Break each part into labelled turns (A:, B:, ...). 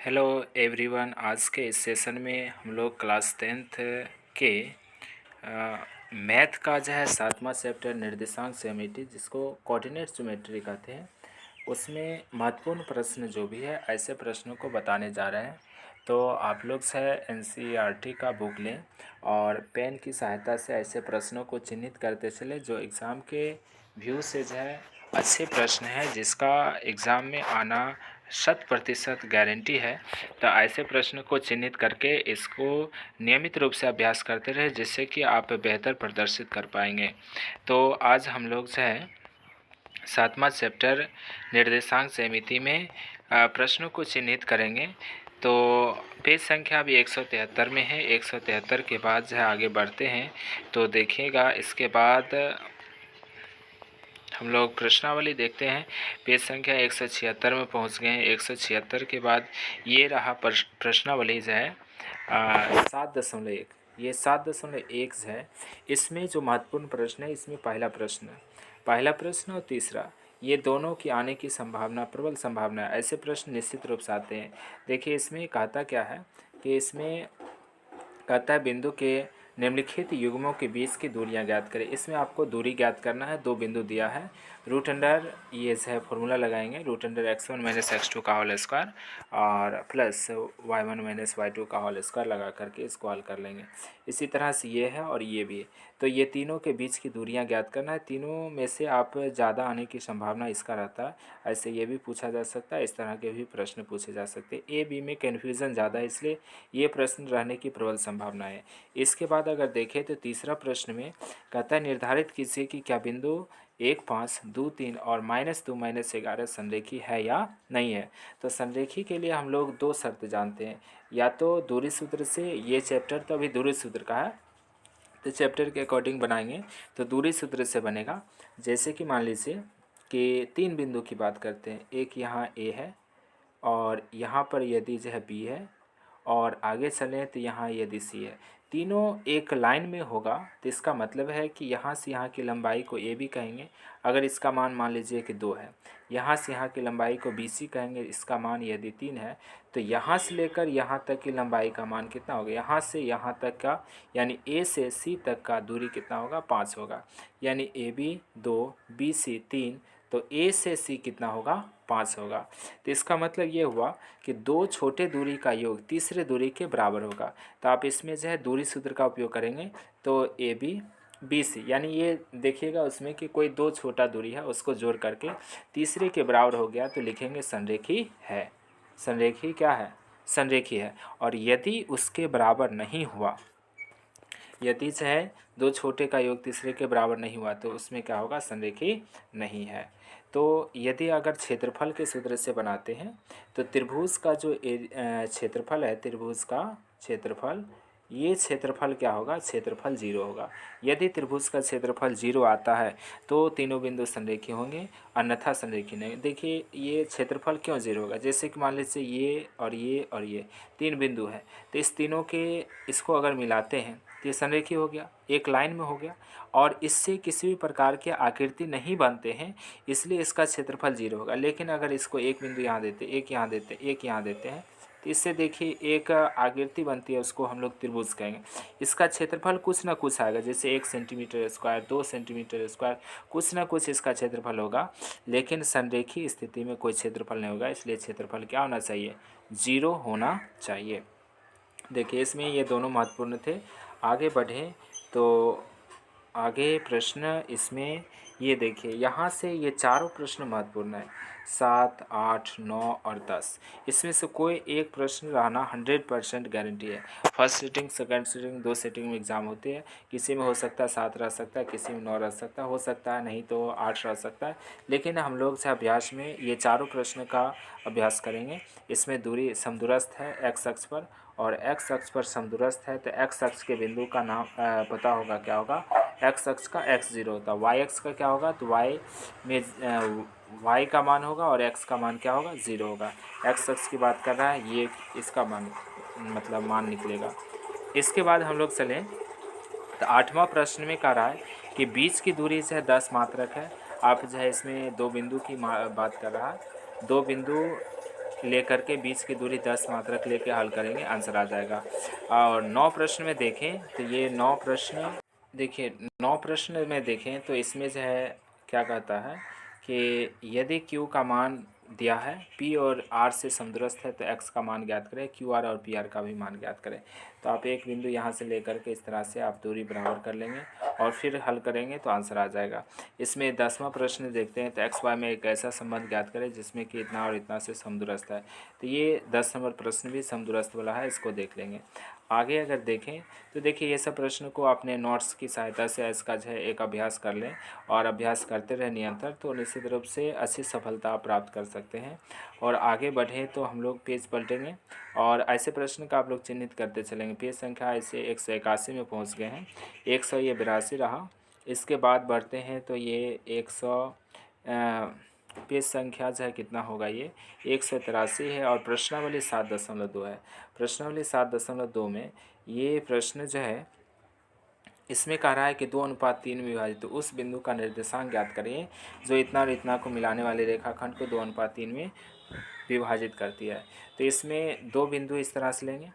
A: Hello everyone. आज के इस सेशन में हम लोग क्लास 10th के मैथ का जो है 7वां चैप्टर निर्देशांक ज्योमेट्री, जिसको कोऑर्डिनेट ज्योमेट्री कहते हैं, उसमें महत्वपूर्ण प्रश्न जो भी है ऐसे प्रश्नों को बताने जा रहे हैं। तो आप लोग से एनसीईआरटी का बुक लें और पेन की सहायता से ऐसे प्रश्नों को चिन्हित करते चले जो एग्ज़ाम के व्यू से जो है अच्छे प्रश्न है, जिसका एग्ज़ाम में आना 100% गारंटी है। तो ऐसे प्रश्न को चिन्हित करके इसको नियमित रूप से अभ्यास करते रहे, जिससे कि आप बेहतर प्रदर्शित कर पाएंगे। तो आज हम लोग जो है 7वां चैप्टर निर्देशांक ज्यामिति में प्रश्नों को चिन्हित करेंगे। तो पेज संख्या अभी 173 में है। 173 के बाद जो है आगे बढ़ते हैं तो देखिएगा, इसके बाद हम लोग प्रश्नावली देखते हैं। पेज संख्या 176 में पहुंच गए हैं। 176 के बाद ये रहा प्रश्नावली जो है 7.1। ये 7.1 है। इसमें जो महत्वपूर्ण प्रश्न है, इसमें पहला प्रश्न और तीसरा, ये दोनों की आने की संभावना, प्रबल संभावना, ऐसे प्रश्न निश्चित रूप से आते हैं। देखिए इसमें कहता क्या है कि इसमें कहता है बिंदु के निम्नलिखित युग्मों के बीच की दूरियां ज्ञात करें। इसमें आपको दूरी ज्ञात करना है। दो बिंदु दिया है, रूट अंडर ये है फॉर्मूला लगाएंगे, root under x1 minus x2 का होल स्क्वायर और प्लस y1 माइनस y2 का होल स्क्वायर लगा करके इसको हल कर लेंगे। इसी तरह से ये है और ये भी है। तो ये तीनों के बीच की दूरियां ज्ञात करना है। तीनों में से आप ज़्यादा आने की संभावना इसका रहता है। ऐसे ये भी पूछा जा सकता है, इस तरह के भी प्रश्न पूछे जा सकते हैं। ए बी में कन्फ्यूज़न ज़्यादा है, इसलिए ये प्रश्न रहने की प्रबल संभावना है। इसके बाद अगर देखें तो तीसरा प्रश्न में कहता है निर्धारित कीजिए कि क्या बिंदु 1, 5, 2, 3 और -2, -11 संरेखी है या नहीं है। तो संरेखी के लिए हम लोग दो शर्त जानते हैं, या तो दूरी सूत्र से, ये चैप्टर तो अभी दूरी सूत्र का है तो चैप्टर के अकॉर्डिंग बनाएंगे। तो दूरी सूत्र से बनेगा, जैसे कि मान लीजिए कि तीन बिंदु की बात करते हैं। एक यहाँ ए है और यहाँ पर यदि जो है बी है और आगे चलें तो यहाँ यदि सी है, तीनों एक लाइन में होगा तो इसका मतलब है कि यहाँ से यहाँ की लंबाई को ए बी कहेंगे। अगर इसका मान लीजिए कि 2 है, यहाँ से यहाँ की लंबाई को बी सी कहेंगे। इसका मान यदि 3 है तो यहाँ से लेकर यहाँ तक की लंबाई का मान कितना होगा, यहाँ से यहाँ तक का, यानी ए से सी तक का दूरी कितना होगा, 5 होगा। यानी ए बी 2, बी सी 3, तो ए से सी कितना होगा, 5 होगा। तो इसका मतलब ये हुआ कि दो छोटे दूरी का योग तीसरे दूरी के बराबर होगा। तो आप इसमें जो है दूरी सूत्र का उपयोग करेंगे तो ए बी बी सी, यानी ये देखिएगा उसमें कि कोई दो छोटा दूरी है उसको जोड़ करके तीसरे के बराबर हो गया तो लिखेंगे संरेखी है। संरेखी क्या है, संरेखी है। और यदि उसके बराबर नहीं हुआ, यदि जो है दो छोटे का योग तीसरे के बराबर नहीं हुआ तो उसमें क्या होगा, संरेखी नहीं है। तो यदि अगर क्षेत्रफल के सूत्र से बनाते हैं तो त्रिभुज का जो क्षेत्रफल है, त्रिभुज का क्षेत्रफल, ये क्षेत्रफल क्या होगा, क्षेत्रफल 0 होगा। यदि त्रिभुज का क्षेत्रफल 0 आता है तो तीनों बिंदु संरेखी होंगे, अन्यथा संरेखी नहीं। देखिए ये क्षेत्रफल क्यों 0 होगा, जैसे कि मान लीजिए ये और ये तीन बिंदु है, तो इस तीनों के इसको अगर मिलाते हैं तो ये संरेखी हो गया, एक लाइन में हो गया और इससे किसी भी प्रकार के आकृति नहीं बनते हैं, इसलिए इसका क्षेत्रफल 0 होगा। लेकिन अगर इसको एक बिंदु यहाँ देते, एक यहाँ देते, एक यहाँ देते हैं तो इससे देखिए एक आकृति बनती है, उसको हम लोग त्रिभुज कहेंगे। इसका क्षेत्रफल कुछ ना कुछ आएगा, जैसे 1 सेंटीमीटर स्क्वायर, 2 सेंटीमीटर स्क्वायर, कुछ ना कुछ इसका क्षेत्रफल होगा। लेकिन संरेखी स्थिति में कोई क्षेत्रफल नहीं होगा, इसलिए क्षेत्रफल क्या होना चाहिए, 0 होना चाहिए। देखिए इसमें ये दोनों महत्वपूर्ण थे। आगे बढ़ें तो आगे प्रश्न इसमें ये देखिए, यहाँ से ये चारों प्रश्न महत्वपूर्ण है, 7, 8, 9 और 10। इसमें से कोई एक प्रश्न रहना 100% गारंटी है। फर्स्ट सीटिंग, सेकंड सीटिंग, दो सीटिंग में एग्ज़ाम होते हैं। किसी में हो सकता है 7 रह सकता है, किसी में 9 रह सकता है, हो सकता है नहीं तो 8 रह सकता है। लेकिन हम लोग से अभ्यास में ये चारों प्रश्न का अभ्यास करेंगे। इसमें दूरी समदूरस्थ है एक्स अक्ष पर, और एक्स अक्ष पर समदूरस्थ है तो एक्स अक्ष के बिंदु का नाम पता होगा, क्या होगा, एक्स अक्ष का x0 होता है। वाई अक्ष का क्या होगा, तो वाई में वाई का मान होगा और एक्स का मान क्या होगा, 0 होगा। एक्स अक्ष की बात कर रहा है, ये इसका मान मतलब मान निकलेगा। इसके बाद हम लोग चलें तो 8वां प्रश्न में कह रहा है कि बीच की दूरी से 10 मात्रक है। आप जो है इसमें दो बिंदु की बात कर रहा है, दो बिंदु लेकर के बीच की दूरी 10 मात्रक लेके हल करेंगे, आंसर आ जाएगा। और 9 प्रश्न में देखें तो ये 9 प्रश्न, देखिए 9 प्रश्न में देखें तो इसमें जो है क्या कहता है कि यदि Q का मान दिया है, P और R से समदूरस्थ है तो X का मान ज्ञात करें, QR और PR का भी मान ज्ञात करें। तो आप एक बिंदु यहाँ से लेकर के इस तरह से आप दूरी बराबर कर लेंगे और फिर हल करेंगे तो आंसर आ जाएगा। इसमें 10वां प्रश्न देखते हैं, तो XY में एक ऐसा संबंध ज्ञात करें जिसमें कि इतना और इतना से समदूरस्थ है। तो ये 10 नंबर प्रश्न भी समदूरस्थ वाला है, इसको देख लेंगे। आगे अगर देखें तो देखिए ये सब प्रश्न को अपने नोट्स की सहायता से इसका जो है एक अभ्यास कर लें और अभ्यास करते रहे निरंतर, तो निश्चित रूप से अच्छी सफलता आप प्राप्त कर सकते हैं। और आगे बढ़ें तो हम लोग पेज पलटेंगे और ऐसे प्रश्न का आप लोग चिन्हित करते चलेंगे। पेज संख्या ऐसे 181 में पहुंच गए हैं, 100 ये 82 रहा। इसके बाद बढ़ते हैं तो ये 100 पेज संख्या जो है कितना होगा, ये 183 है और प्रश्नावली 7.2 है। प्रश्नावली 7.2 में ये प्रश्न जो है इसमें कह रहा है कि 2:3 में विभाजित, तो उस बिंदु का निर्देशांक ज्ञात करिए जो इतना और इतना को मिलाने वाले रेखाखंड को 2:3 में विभाजित करती है। तो इसमें दो बिंदु इस तरह से लेंगे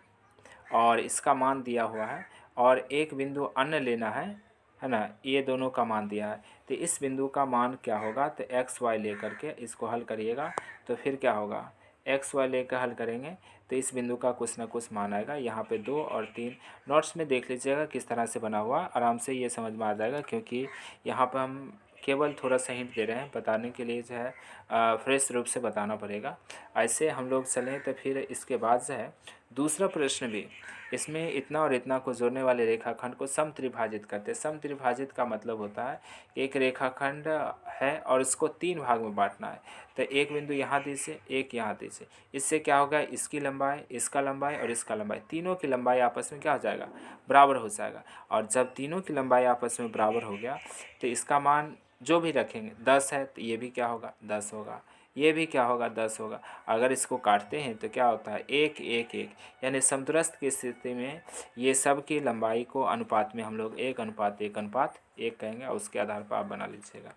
A: और इसका मान दिया हुआ है और एक बिंदु अन्य लेना है ना, ये दोनों का मान दिया है। तो इस बिंदु का मान क्या होगा, तो एक्स वाई लेकर के इसको हल करिएगा तो फिर क्या होगा, एक्स वाई लेकर हल करेंगे तो इस बिंदु का कुछ ना कुछ मान आएगा। यहाँ पे 2 और 3 नोट्स में देख लीजिएगा किस तरह से बना हुआ, आराम से ये समझ में आ जाएगा, क्योंकि यहाँ पर हम केवल थोड़ा सा हिंट दे रहे हैं, बताने के लिए जो है फ्रेश रूप से बताना पड़ेगा। ऐसे हम लोग चलें तो फिर इसके बाद जो है दूसरा प्रश्न भी, इसमें इतना और इतना को जोड़ने वाले रेखाखंड को समत्रिभाजित करते हैं। समत्रिभाजित का मतलब होता है एक रेखाखंड है और इसको 3 भाग में बांटना है। तो एक बिंदु यहाँ दीजिए, एक यहाँ दीजिए, इससे क्या होगा, इसकी लंबाई, इसका लंबाई और इसका लंबाई, तीनों की लंबाई आपस में क्या हो जाएगा, बराबर हो जाएगा। और जब तीनों की लंबाई आपस में बराबर हो गया तो इसका मान जो भी रखेंगे 10 है तो ये भी क्या होगा, 10 होगा, ये भी क्या होगा, 10 होगा। अगर इसको काटते हैं तो क्या होता है, 1 1 1, यानी समदूरस्थ की स्थिति में ये सब की लंबाई को अनुपात में हम लोग 1:1:1 कहेंगे और उसके आधार पर आप बना लीजिएगा।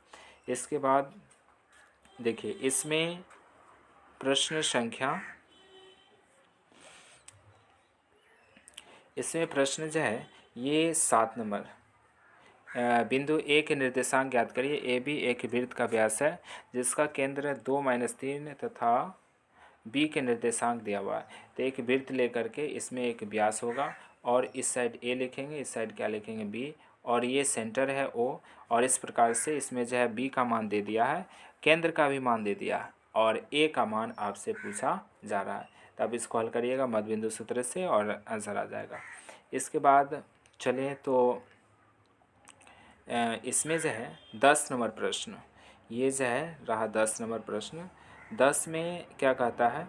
A: इसके बाद देखिए इसमें प्रश्न संख्या, इसमें प्रश्न जो है ये 7 नंबर, बिंदु ए के निर्देशांक ज्ञात करिए। ए बी एक वृत्त का व्यास है जिसका केंद्र 2-3 तथा बी के निर्देशांक दिया हुआ है। तो एक वृत्त लेकर के इसमें एक व्यास होगा और इस साइड ए लिखेंगे, इस साइड क्या लिखेंगे, बी, और ये सेंटर है ओ, और इस प्रकार से इसमें जो है बी का मान दे दिया है, केंद्र का भी मान दे दिया है और ए का मान आपसे पूछा जा रहा है। तब इसको हल करिएगा मध्यबिंदु सूत्र से और आंसर आ जाएगा। इसके बाद चलिए तो इसमें जो है 10 नंबर प्रश्न, ये जो है रहा 10 नंबर प्रश्न। 10 में क्या कहता है,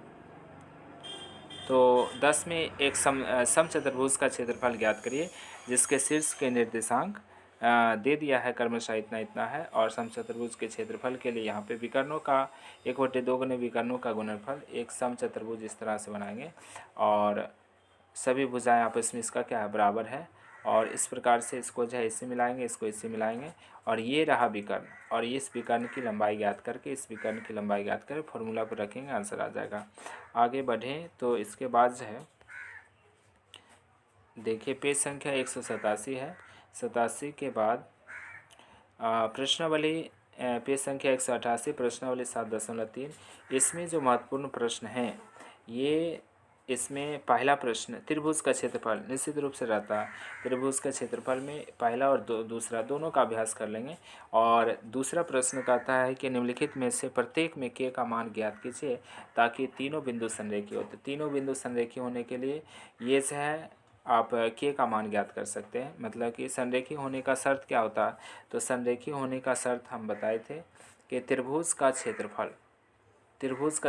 A: तो 10 में एक समचतुर्भुज का क्षेत्रफल ज्ञात करिए जिसके शीर्ष के निर्देशांक दे दिया है क्रमशः इतना इतना है, और समचतुर्भुज के क्षेत्रफल के लिए यहाँ पे विकर्णों का 1/2 गुने विकर्णों का गुणनफल, एक समचतुर्भुज इस तरह से बनाएंगे और सभी भुजाएं आपस में इसका क्या है, बराबर है, और इस प्रकार से इसको जो है इससे मिलाएंगे, इसको इससे मिलाएंगे और ये रहा विकर्ण, और इस विकर्ण की लंबाई ज्ञात करके इस विकर्ण की लंबाई ज्ञात करके फॉर्मूला पर रखेंगे, आंसर आ जाएगा। आगे बढ़ें तो इसके बाद जो है देखिए पेज संख्या 187 है। 87 के बाद प्रश्नावली पेज संख्या 188, प्रश्नावली 7.3। इसमें जो महत्वपूर्ण प्रश्न हैं ये, इसमें पहला प्रश्न त्रिभुज का क्षेत्रफल निश्चित रूप से रहता है। त्रिभुज का क्षेत्रफल में पहला और दूसरा दोनों का अभ्यास कर लेंगे। और दूसरा प्रश्न कहता है कि निम्नलिखित में से प्रत्येक में के का मान ज्ञात कीजिए ताकि तीनों बिंदु संरेखीय हो। तो तीनों बिंदु संरेखीय होने के लिए ये जो है आप के का मान ज्ञात कर सकते हैं। मतलब कि संरेखीय होने का शर्त क्या होता है, तो संरेखीय होने का शर्त हम बताए थे कि त्रिभुज का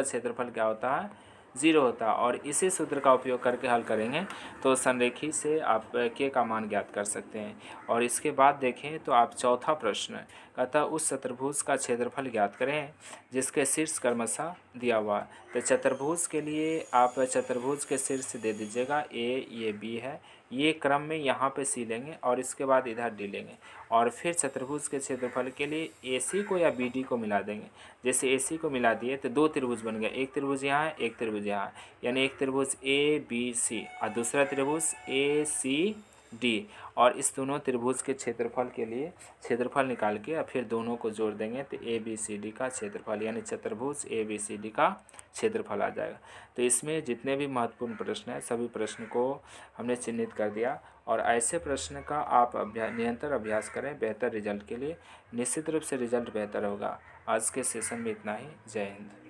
A: क्षेत्रफल क्या होता है, 0 होता है, और इसी सूत्र का उपयोग करके हल करेंगे तो संरेखी से आप के का मान ज्ञात कर सकते हैं। और इसके बाद देखें तो आप चौथा प्रश्न कहता उस चतुर्भुज का क्षेत्रफल ज्ञात करें जिसके शीर्ष क्रमशः दिया हुआ है। तो चतुर्भुज के लिए आप चतुर्भुज के शीर्ष दे दीजिएगा, ए ये बी है, ये क्रम में यहाँ पे सी लेंगे और इसके बाद इधर डी लेंगे और फिर चतुर्भुज के क्षेत्रफल के लिए AC को या BD को मिला देंगे। जैसे AC को मिला दिए तो दो त्रिभुज बन गया, एक त्रिभुज यहाँ है, एक त्रिभुज यहाँ है, यानी एक त्रिभुज ABC और दूसरा त्रिभुज ACD और इस दोनों त्रिभुज के क्षेत्रफल के लिए क्षेत्रफल निकाल के और फिर दोनों को जोड़ देंगे तो ABCD का क्षेत्रफल यानी चतुर्भुज ABCD का क्षेत्रफल आ जाएगा। तो इसमें जितने भी महत्वपूर्ण प्रश्न हैं सभी प्रश्न को हमने चिन्हित कर दिया और ऐसे प्रश्न का आप निरंतर अभ्यास करें बेहतर रिजल्ट के लिए। निश्चित रूप से रिजल्ट बेहतर होगा। आज के सेशन में इतना ही। जय हिंद।